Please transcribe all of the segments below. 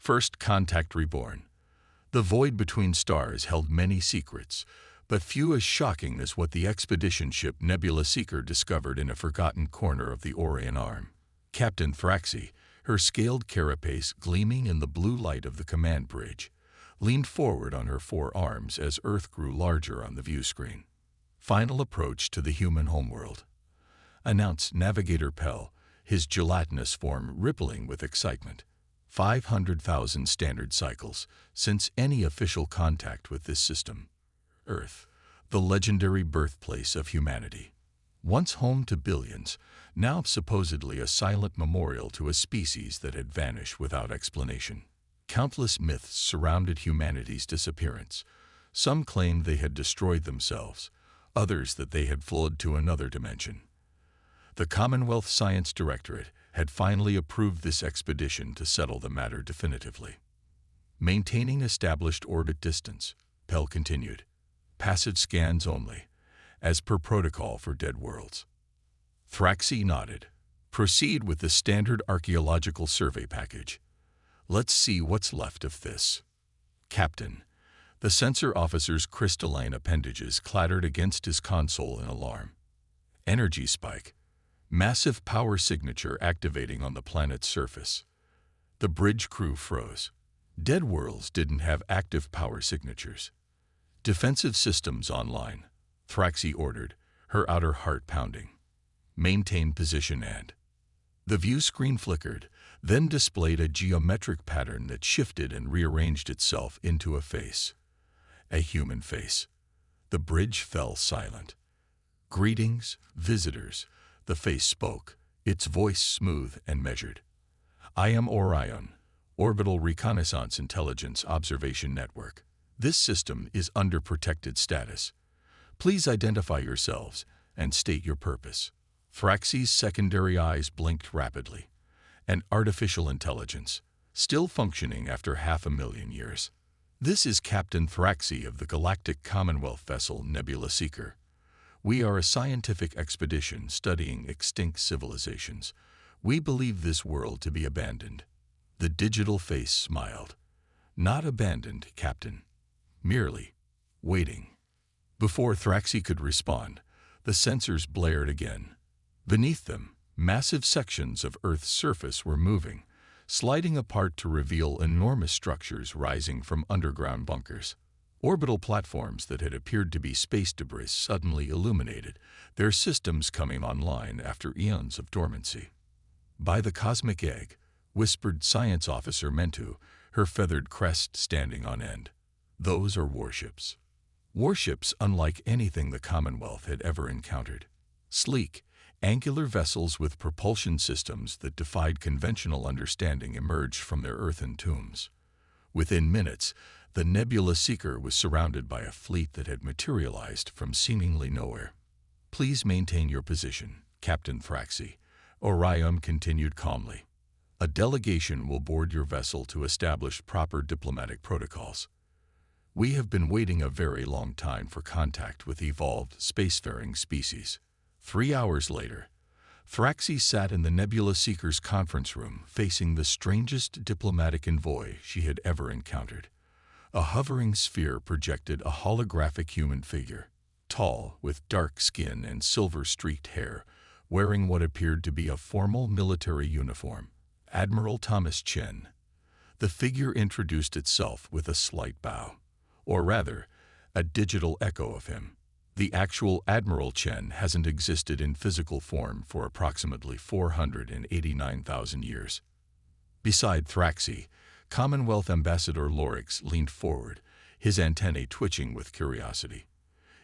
First Contact Reborn. The void between stars held many secrets, but few as shocking as what the expedition ship Nebula Seeker discovered in a forgotten corner of the Orion Arm. Captain Thraxi, her scaled carapace gleaming in the blue light of the command bridge, leaned forward on her four arms as Earth grew larger on the view screen. Final approach to the human homeworld, announced Navigator Pell, his gelatinous form rippling with excitement. 500,000 standard cycles since any official contact with this system. Earth, the legendary birthplace of humanity. Once home to billions, now supposedly a silent memorial to a species that had vanished without explanation. Countless myths surrounded humanity's disappearance. Some claimed they had destroyed themselves, others that they had fled to another dimension. The Commonwealth Science Directorate had finally approved this expedition to settle the matter definitively. Maintaining established orbit distance, Pell continued. Passage scans only, as per protocol for dead worlds. Thraxi nodded. Proceed with the standard archaeological survey package. Let's see what's left of this. Captain. The sensor officer's crystalline appendages clattered against his console in alarm. Energy spike. Massive power signature activating on the planet's surface. The bridge crew froze. Dead worlds didn't have active power signatures. Defensive systems online, Thraxi ordered, her outer heart pounding. Maintain position and... The view screen flickered, then displayed a geometric pattern that shifted and rearranged itself into a face. A human face. The bridge fell silent. Greetings, visitors. The face spoke, its voice smooth and measured. I am Orion, Orbital Reconnaissance Intelligence Observation Network. This system is under protected status. Please identify yourselves and state your purpose. Thraxi's secondary eyes blinked rapidly. An artificial intelligence, still functioning after 500,000 years. This is Captain Thraxi of the Galactic Commonwealth vessel Nebula Seeker. We are a scientific expedition studying extinct civilizations. We believe this world to be abandoned. The digital face smiled. Not abandoned, Captain. Merely waiting. Before Thraxi could respond, the sensors blared again. Beneath them, massive sections of Earth's surface were moving, sliding apart to reveal enormous structures rising from underground bunkers. Orbital platforms that had appeared to be space debris suddenly illuminated, their systems coming online after eons of dormancy. By the cosmic egg, whispered Science Officer Mentu, her feathered crest standing on end. Those are warships. Warships unlike anything the Commonwealth had ever encountered. Sleek, angular vessels with propulsion systems that defied conventional understanding emerged from their earthen tombs. Within minutes, the Nebula Seeker was surrounded by a fleet that had materialized from seemingly nowhere. Please maintain your position, Captain Thraxi, Orion continued calmly. A delegation will board your vessel to establish proper diplomatic protocols. We have been waiting a very long time for contact with evolved spacefaring species. 3 hours later, Thraxi sat in the Nebula Seeker's conference room facing the strangest diplomatic envoy she had ever encountered. A hovering sphere projected a holographic human figure, tall, with dark skin and silver-streaked hair, wearing what appeared to be a formal military uniform. Admiral Thomas Chen. The figure introduced itself with a slight bow, or rather, a digital echo of him. The actual Admiral Chen hasn't existed in physical form for approximately 489,000 years. Beside Thraxi, Commonwealth Ambassador Lorix leaned forward, his antennae twitching with curiosity.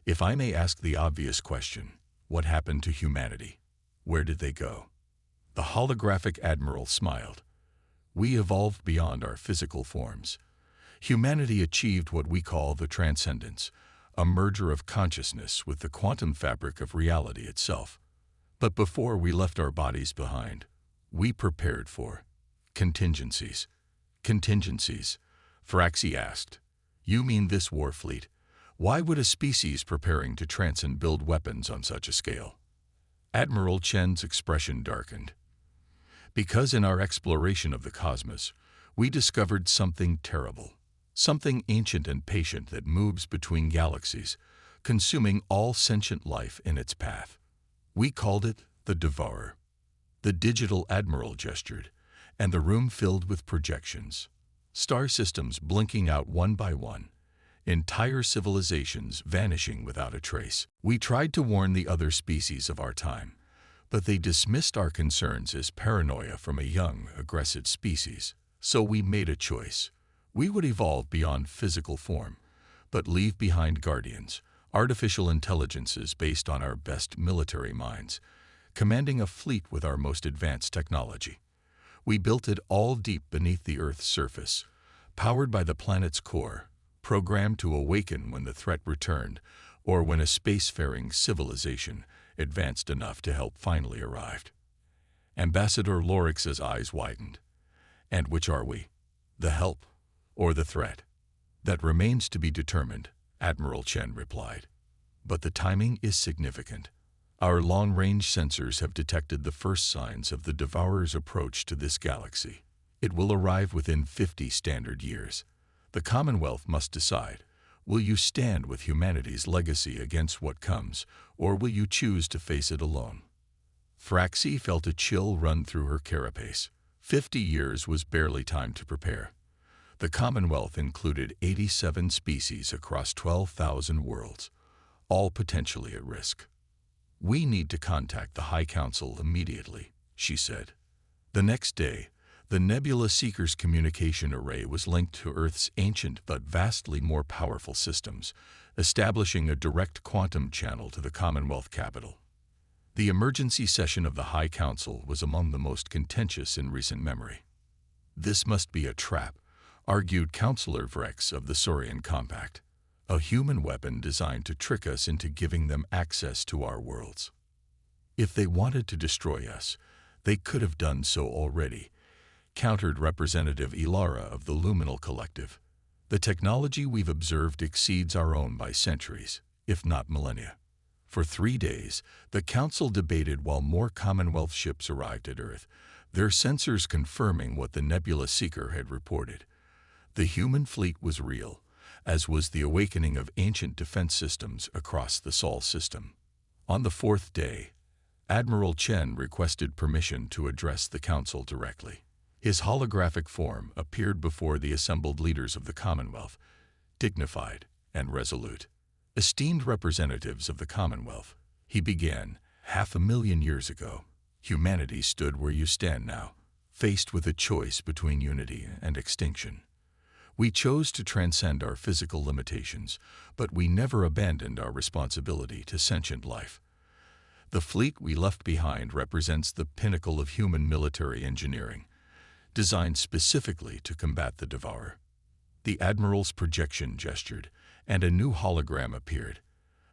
If I may ask the obvious question, what happened to humanity? Where did they go? The holographic admiral smiled. We evolved beyond our physical forms. Humanity achieved what we call the transcendence, a merger of consciousness with the quantum fabric of reality itself. But before we left our bodies behind, we prepared for contingencies. Contingencies? Thraxi asked. You mean this war fleet? Why would a species preparing to transcend build weapons on such a scale? Admiral Chen's expression darkened. Because in our exploration of the cosmos, We discovered something terrible, something ancient and patient that moves between galaxies, consuming all sentient life in its path. We called it the Devourer. The digital admiral gestured, and the room filled with projections. Star systems blinking out one by one, entire civilizations vanishing without a trace. We tried to warn the other species of our time, but they dismissed our concerns as paranoia from a young, aggressive species. So we made a choice. We would evolve beyond physical form, but leave behind guardians, artificial intelligences based on our best military minds, commanding a fleet with our most advanced technology. We built it all deep beneath the Earth's surface, powered by the planet's core, programmed to awaken when the threat returned, or when a spacefaring civilization advanced enough to help finally arrived. Ambassador Lorix's eyes widened. And which are we? The help or the threat? That remains to be determined, Admiral Chen replied. But the timing is significant. Our long-range sensors have detected the first signs of the Devourer's approach to this galaxy. It will arrive within 50 standard years. The Commonwealth must decide. Will you stand with humanity's legacy against what comes, or will you choose to face it alone? Thraxi felt a chill run through her carapace. 50 years was barely time to prepare. The Commonwealth included 87 species across 12,000 worlds, all potentially at risk. We need to contact the High Council immediately, she said. The next day, the Nebula Seeker's communication array was linked to Earth's ancient but vastly more powerful systems, establishing a direct quantum channel to the Commonwealth capital. The emergency session of the High Council was among the most contentious in recent memory. This must be a trap, argued Councillor Vrex of the Saurian Compact, a human weapon designed to trick us into giving them access to our worlds. If they wanted to destroy us, they could have done so already, countered Representative Ilara of the Luminal Collective. The technology we've observed exceeds our own by centuries, if not millennia. For 3 days, the Council debated while more Commonwealth ships arrived at Earth, their sensors confirming what the Nebula Seeker had reported. The human fleet was real, as was the awakening of ancient defense systems across the Sol system. On the 4th day, Admiral Chen requested permission to address the Council directly. His holographic form appeared before the assembled leaders of the Commonwealth, dignified and resolute. Esteemed representatives of the Commonwealth, he began, 500,000 years ago, humanity stood where you stand now, faced with a choice between unity and extinction. We chose to transcend our physical limitations, but we never abandoned our responsibility to sentient life. The fleet we left behind represents the pinnacle of human military engineering, designed specifically to combat the Devourer. The Admiral's projection gestured, and a new hologram appeared,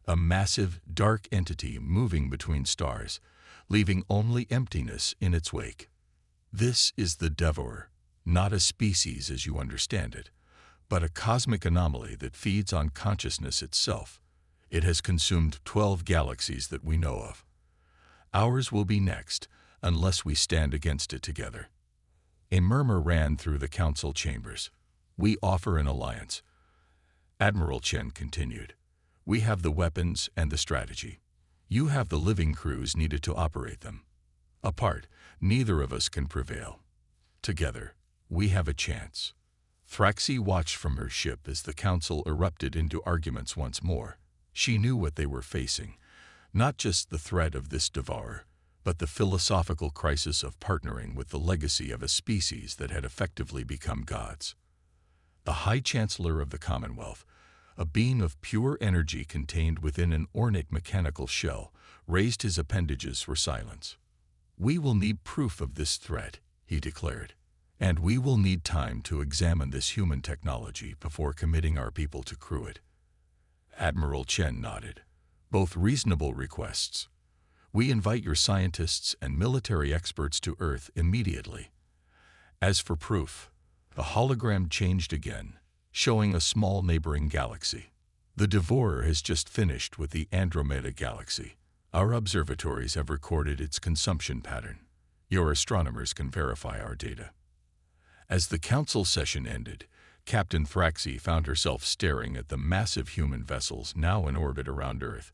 a massive, dark entity moving between stars, leaving only emptiness in its wake. This is the Devourer, not a species as you understand it, but a cosmic anomaly that feeds on consciousness itself. It has consumed 12 galaxies that we know of. Ours will be next, unless we stand against it together. A murmur ran through the council chambers. We offer an alliance. Admiral Chen continued. We have the weapons and the strategy. You have the living crews needed to operate them. Apart, neither of us can prevail. Together, we have a chance. Thraxi watched from her ship as the council erupted into arguments once more. She knew what they were facing, not just the threat of this Devourer, but the philosophical crisis of partnering with the legacy of a species that had effectively become gods. The High Chancellor of the Commonwealth, a being of pure energy contained within an ornate mechanical shell, raised his appendages for silence. We will need proof of this threat, he declared, and we will need time to examine this human technology before committing our people to crew it. Admiral Chen nodded. Both reasonable requests. We invite your scientists and military experts to Earth immediately. As for proof, the hologram changed again, showing a small neighboring galaxy. The Devourer has just finished with the Andromeda Galaxy. Our observatories have recorded its consumption pattern. Your astronomers can verify our data. As the council session ended, Captain Thraxi found herself staring at the massive human vessels now in orbit around Earth.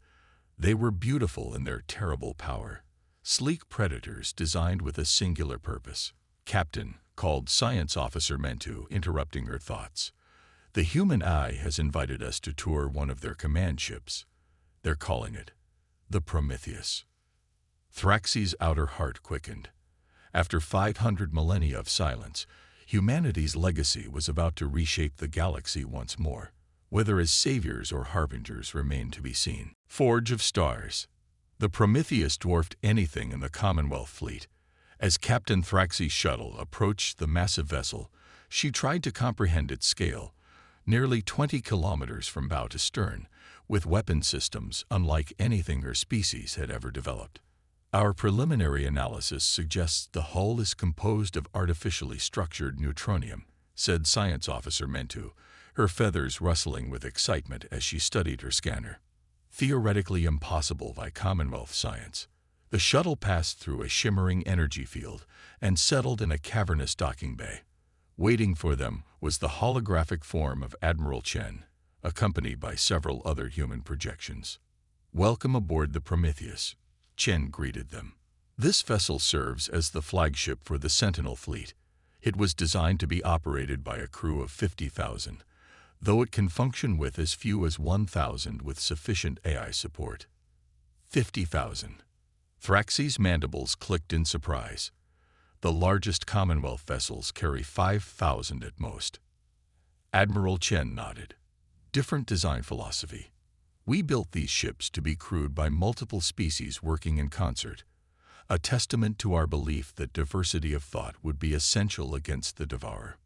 They were beautiful in their terrible power, sleek predators designed with a singular purpose. "Captain," called Science Officer Mentu, interrupting her thoughts. "The human eye has invited us to tour one of their command ships. They're calling it the Prometheus." Thraxi's outer heart quickened. After 500 millennia of silence, humanity's legacy was about to reshape the galaxy once more. Whether as saviors or harbingers remained to be seen. Forge of Stars. The Prometheus dwarfed anything in the Commonwealth fleet. As Captain Thraxi's shuttle approached the massive vessel, she tried to comprehend its scale, nearly 20 kilometers from bow to stern, with weapon systems unlike anything her species had ever developed. "Our preliminary analysis suggests the hull is composed of artificially structured neutronium," said Science Officer Mentu, her feathers rustling with excitement as she studied her scanner. Theoretically impossible by Commonwealth science. The shuttle passed through a shimmering energy field and settled in a cavernous docking bay. Waiting for them was the holographic form of Admiral Chen, accompanied by several other human projections. "Welcome aboard the Prometheus," Chen greeted them. "This vessel serves as the flagship for the Sentinel fleet. It was designed to be operated by a crew of 50,000, though it can function with as few as 1,000 with sufficient AI support." 50,000. Thraxi's mandibles clicked in surprise. The largest Commonwealth vessels carry 5,000 at most. Admiral Chen nodded. "Different design philosophy. We built these ships to be crewed by multiple species working in concert, a testament to our belief that diversity of thought would be essential against the Devourer."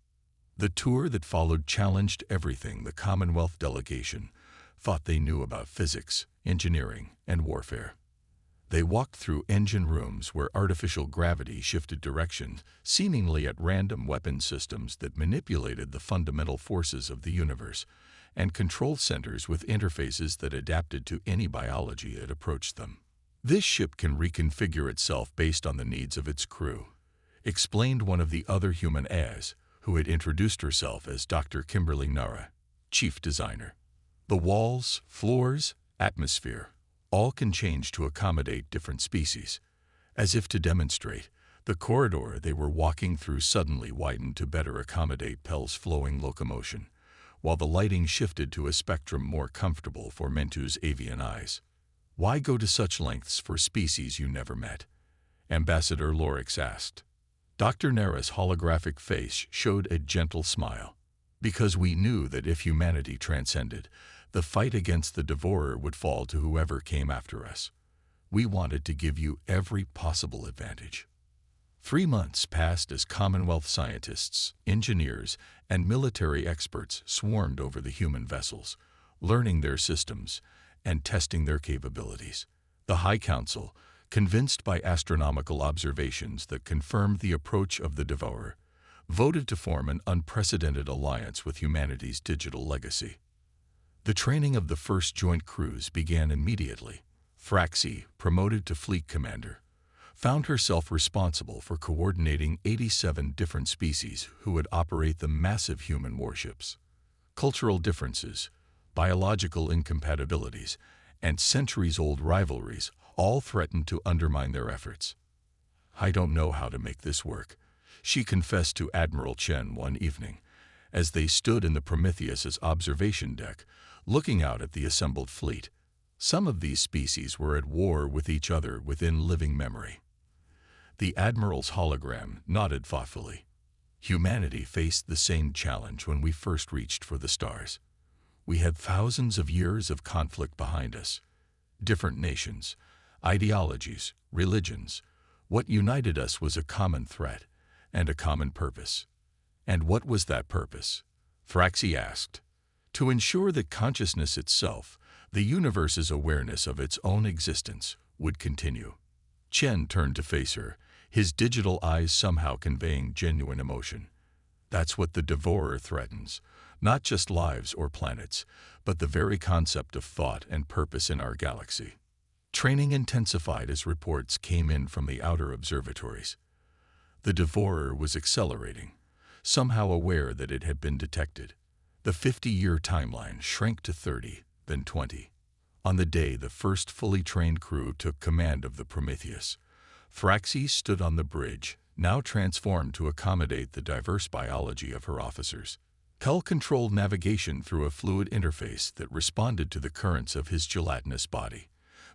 The tour that followed challenged everything the Commonwealth delegation thought they knew about physics, engineering, and warfare. They walked through engine rooms where artificial gravity shifted direction, seemingly at random, weapon systems that manipulated the fundamental forces of the universe, and control centers with interfaces that adapted to any biology that approached them. "This ship can reconfigure itself based on the needs of its crew," explained one of the other human AIs, who had introduced herself as Dr. Kimberly Nara, chief designer. "The walls, floors, atmosphere, all can change to accommodate different species." As if to demonstrate, the corridor they were walking through suddenly widened to better accommodate Pell's flowing locomotion, while the lighting shifted to a spectrum more comfortable for Mentu's avian eyes. "Why go to such lengths for species you never met?" Ambassador Lorix asked. Dr. Nara's holographic face showed a gentle smile. "Because we knew that if humanity transcended, the fight against the Devourer would fall to whoever came after us. We wanted to give you every possible advantage." 3 months passed as Commonwealth scientists, engineers, and military experts swarmed over the human vessels, learning their systems and testing their capabilities. The High Council, convinced by astronomical observations that confirmed the approach of the Devourer, voted to form an unprecedented alliance with humanity's digital legacy. The training of the first joint crews began immediately. Thraxi, promoted to fleet commander, found herself responsible for coordinating 87 different species who would operate the massive human warships. Cultural differences, biological incompatibilities, and centuries-old rivalries all threatened to undermine their efforts. "I don't know how to make this work," she confessed to Admiral Chen one evening, as they stood in the Prometheus's observation deck, looking out at the assembled fleet. Some of these species were at war with each other within living memory. The Admiral's hologram nodded thoughtfully. "Humanity faced the same challenge when we first reached for the stars. We had thousands of years of conflict behind us. Different nations, ideologies, religions. What united us was a common threat and a common purpose." "And what was that purpose?" Thraxi asked. "To ensure that consciousness itself, the universe's awareness of its own existence, would continue." Chen turned to face her, his digital eyes somehow conveying genuine emotion. "That's what the Devourer threatens, not just lives or planets, but the very concept of thought and purpose in our galaxy." Training intensified as reports came in from the outer observatories. The Devourer was accelerating. somehow aware that it had been detected. The 50-year timeline shrank to 30, then 20. On the day the first fully trained crew took command of the Prometheus, Phryxi stood on the bridge, now transformed to accommodate the diverse biology of her officers. Kel controlled navigation through a fluid interface that responded to the currents of his gelatinous body.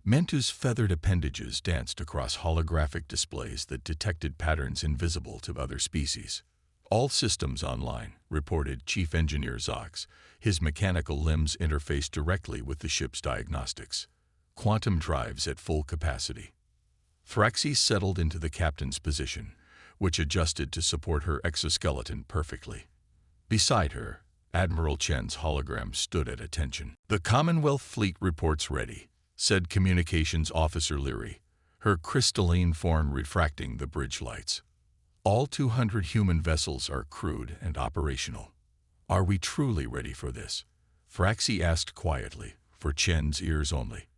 Mentu's feathered appendages danced across holographic displays that detected patterns invisible to other species. "All systems online," reported Chief Engineer Zox, his mechanical limbs interfaced directly with the ship's diagnostics. "Quantum drives at full capacity." Phryxi settled into the captain's position, which adjusted to support her exoskeleton perfectly. Beside her, Admiral Chen's hologram stood at attention. "The Commonwealth Fleet reports ready," said Communications Officer Leary, her crystalline form refracting the bridge lights. "All 200 human vessels are crewed and operational." "Are we truly ready for this?" Phryxi asked quietly, for Chen's ears only.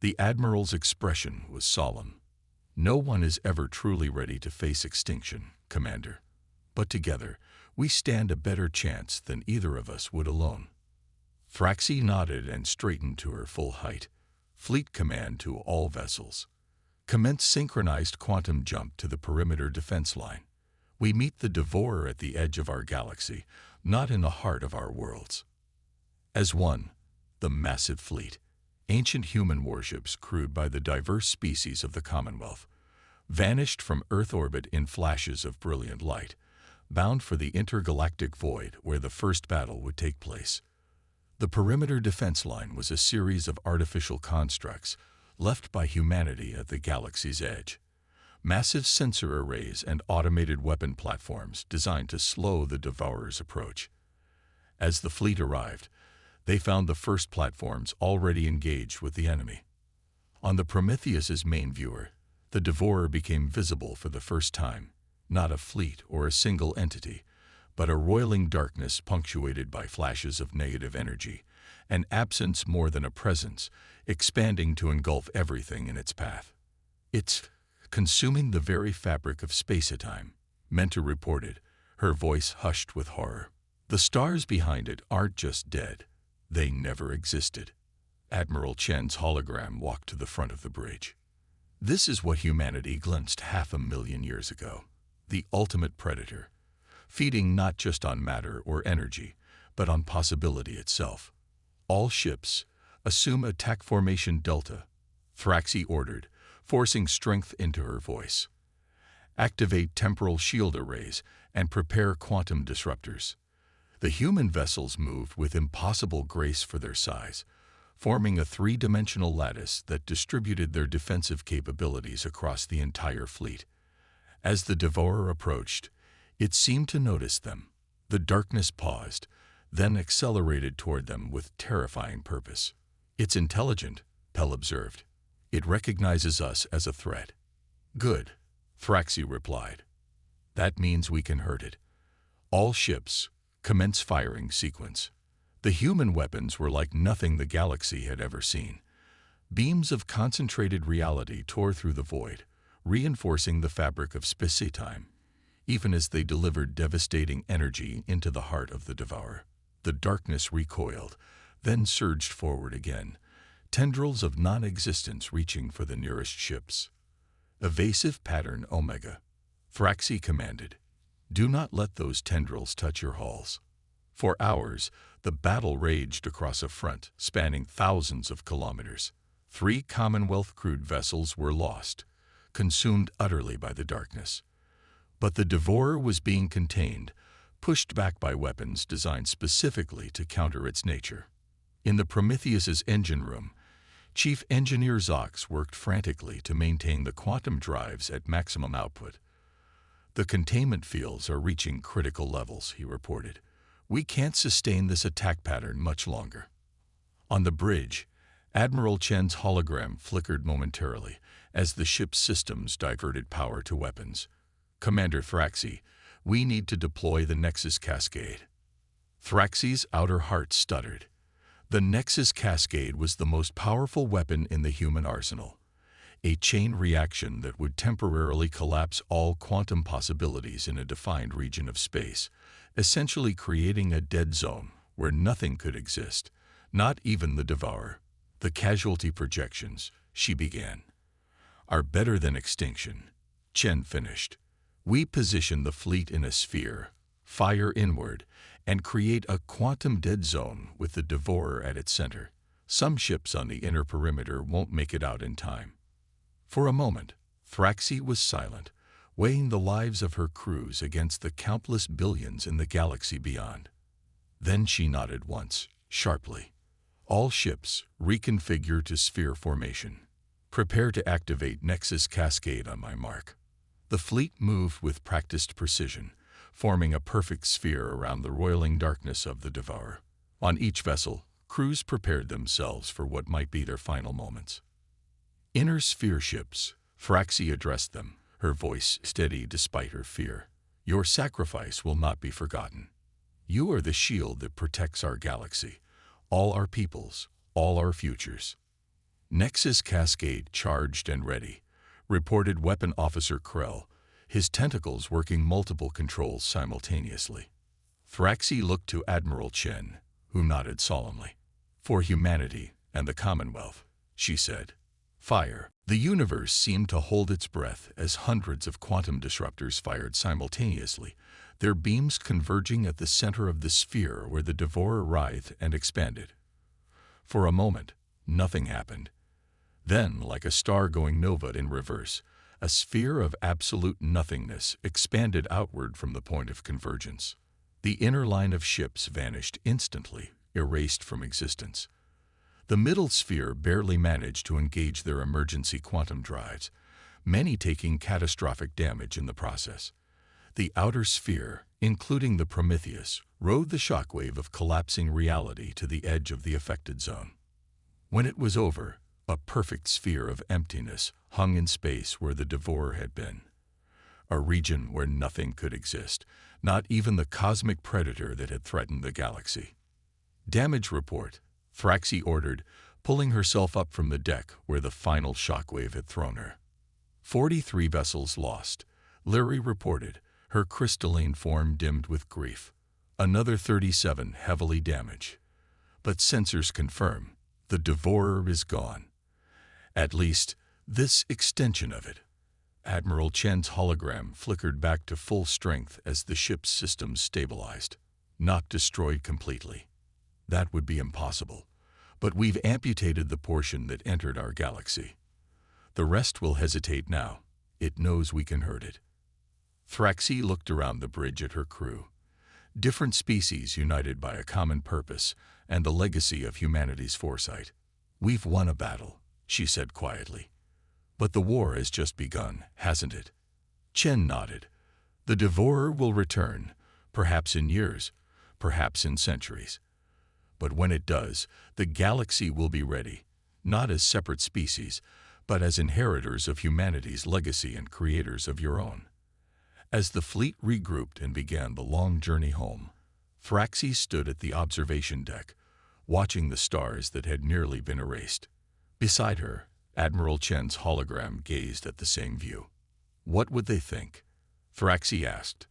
The Admiral's expression was solemn. "No one is ever truly ready to face extinction, Commander. But together, we stand a better chance than either of us would alone." Phryxi nodded and straightened to her full height. "Fleet command to all vessels. Commence synchronized quantum jump to the perimeter defense line. We meet the Devourer at the edge of our galaxy, not in the heart of our worlds." As one, the massive fleet, ancient human warships crewed by the diverse species of the Commonwealth, vanished from Earth orbit in flashes of brilliant light, bound for the intergalactic void where the first battle would take place. The perimeter defense line was a series of artificial constructs left by humanity at the galaxy's edge. Massive sensor arrays and automated weapon platforms designed to slow the Devourer's approach. As the fleet arrived, they found the first platforms already engaged with the enemy. On the Prometheus's main viewer, the Devourer became visible for the first time, not a fleet or a single entity, but a roiling darkness punctuated by flashes of negative energy, an absence more than a presence, expanding to engulf everything in its path. "It's consuming the very fabric of space-time," Mentor reported, her voice hushed with horror. "The stars behind it aren't just dead. They never existed." Admiral Chen's hologram walked to the front of the bridge. "This is what humanity glimpsed 500,000 years ago. The ultimate predator, feeding not just on matter or energy, but on possibility itself. All ships, assume attack formation Delta," Phryxi ordered, forcing strength into her voice. "Activate temporal shield arrays and prepare quantum disruptors." The human vessels moved with impossible grace for their size, forming a three-dimensional lattice that distributed their defensive capabilities across the entire fleet. As the Devourer approached, it seemed to notice them. The darkness paused, then accelerated toward them with terrifying purpose. "It's intelligent," Pell observed. "It recognizes us as a threat." "Good," Phryxi replied. "That means we can hurt it. All ships, commence firing sequence." The human weapons were like nothing the galaxy had ever seen. Beams of concentrated reality tore through the void, reinforcing the fabric of space-time, even as they delivered devastating energy into the heart of the Devourer. The darkness recoiled, then surged forward again, tendrils of non-existence reaching for the nearest ships. "Evasive pattern Omega," Phryxi commanded. "Do not let those tendrils touch your hulls." For hours, the battle raged across a front spanning thousands of kilometers. 3 Commonwealth-crewed vessels were lost, consumed utterly by the darkness. But the Devourer was being contained, pushed back by weapons designed specifically to counter its nature. In the Prometheus's engine room, Chief Engineer Zox worked frantically to maintain the quantum drives at maximum output. "The containment fields are reaching critical levels," he reported. "We can't sustain this attack pattern much longer." On the bridge, Admiral Chen's hologram flickered momentarily as the ship's systems diverted power to weapons. "Commander Phryxi, we need to deploy the Nexus Cascade." Phryxi's outer heart stuttered. The Nexus Cascade was the most powerful weapon in the human arsenal, a chain reaction that would temporarily collapse all quantum possibilities in a defined region of space, essentially creating a dead zone where nothing could exist, not even the devourer. The casualty projections, she began, are better than extinction. Chen finished. We position the fleet in a sphere, fire inward, and create a quantum dead zone with the devourer at its center. Some ships on the inner perimeter won't make it out in time. For a moment, Thraxi was silent, weighing the lives of her crews against the countless billions in the galaxy beyond. Then she nodded once, sharply. All ships, reconfigure to sphere formation. Prepare to activate Nexus Cascade on my mark. The fleet moved with practiced precision, forming a perfect sphere around the roiling darkness of the devourer. On each vessel, crews prepared themselves for what might be their final moments. Inner sphere ships, Thraxi addressed them, her voice steady despite her fear. Your sacrifice will not be forgotten. You are the shield that protects our galaxy, all our peoples, all our futures. Nexus Cascade charged and ready, reported Weapon Officer Krell, his tentacles working multiple controls simultaneously. Thraxi looked to Admiral Chen, who nodded solemnly. For humanity and the Commonwealth, she said. Fire. The universe seemed to hold its breath as hundreds of quantum disruptors fired simultaneously, their beams converging at the center of the sphere where the devourer writhed and expanded. For a moment, nothing happened. Then, like a star going nova in reverse, a sphere of absolute nothingness expanded outward from the point of convergence. The inner line of ships vanished instantly, erased from existence. The middle sphere barely managed to engage their emergency quantum drives, many taking catastrophic damage in the process. The outer sphere, including the Prometheus, rode the shockwave of collapsing reality to the edge of the affected zone. When it was over, a perfect sphere of emptiness hung in space where the devourer had been. A region where nothing could exist, not even the cosmic predator that had threatened the galaxy. Damage report, Thraxi ordered, pulling herself up from the deck where the final shockwave had thrown her. 43 vessels lost, Lyri reported, her crystalline form dimmed with grief. Another 37 heavily damaged. But sensors confirm, the devourer is gone. At least, this extension of it. Admiral Chen's hologram flickered back to full strength as the ship's systems stabilized. Not destroyed completely. That would be impossible. But we've amputated the portion that entered our galaxy. The rest will hesitate now. It knows we can hurt it. Thraxi looked around the bridge at her crew. Different species united by a common purpose and the legacy of humanity's foresight. We've won a battle, she said quietly. But the war has just begun, hasn't it? Chen nodded. The devourer will return, perhaps in years, perhaps in centuries. But when it does, the galaxy will be ready, not as separate species, but as inheritors of humanity's legacy and creators of your own. As the fleet regrouped and began the long journey home, Thraxi stood at the observation deck, watching the stars that had nearly been erased. Beside her, Admiral Chen's hologram gazed at the same view. What would they think? Thraxi asked.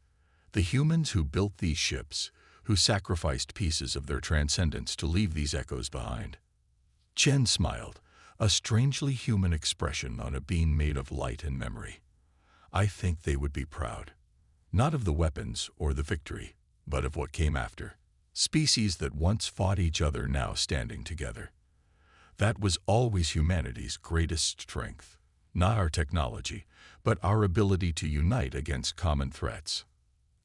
The humans who built these ships, who sacrificed pieces of their transcendence to leave these echoes behind. Chen smiled, a strangely human expression on a being made of light and memory. I think they would be proud. Not of the weapons or the victory, but of what came after. Species that once fought each other now standing together. That was always humanity's greatest strength. Not our technology, but our ability to unite against common threats.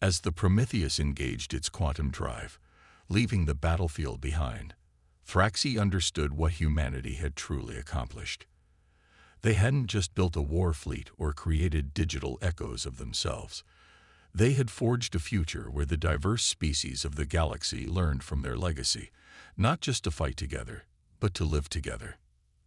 As the Prometheus engaged its quantum drive, leaving the battlefield behind, Thraxi understood what humanity had truly accomplished. They hadn't just built a war fleet or created digital echoes of themselves. They had forged a future where the diverse species of the galaxy learned from their legacy, not just to fight together, but to live together.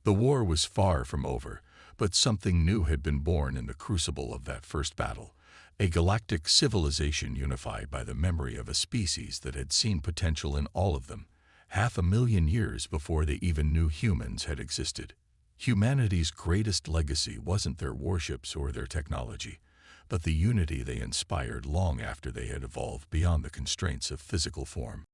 The war was far from over, but something new had been born in the crucible of that first battle, a galactic civilization unified by the memory of a species that had seen potential in all of them, 500,000 years before they even knew humans had existed. Humanity's greatest legacy wasn't their warships or their technology, but the unity they inspired long after they had evolved beyond the constraints of physical form.